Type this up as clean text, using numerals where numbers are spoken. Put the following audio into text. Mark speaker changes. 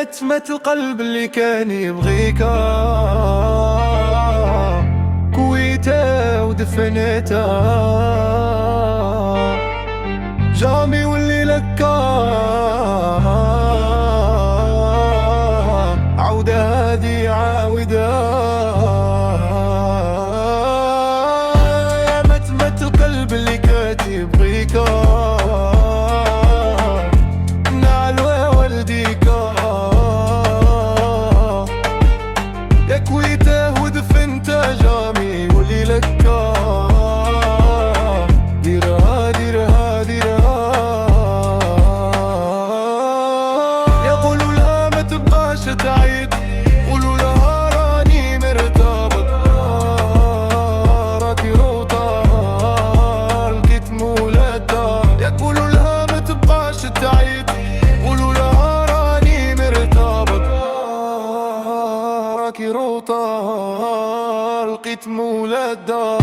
Speaker 1: متمة القلب اللي كان يبغيكا، كويته ودفنته جامي واللي لكا، عودة هادي عاودة. يا متمة القلب اللي كانت يبغيكا، نعلوى والديكا، يا كويته ودفنته جامي واللي لكا، ديرها ديرها ديرها. يقولوا لها ما تبقاش تعيد، قولوا لها راني مرتبط، راكي روطة الكتم ولادها. يقولوا لها ما تبقاش تعيد، قولوا لها راني مرتبط، راكي روطة الكتم ولادها.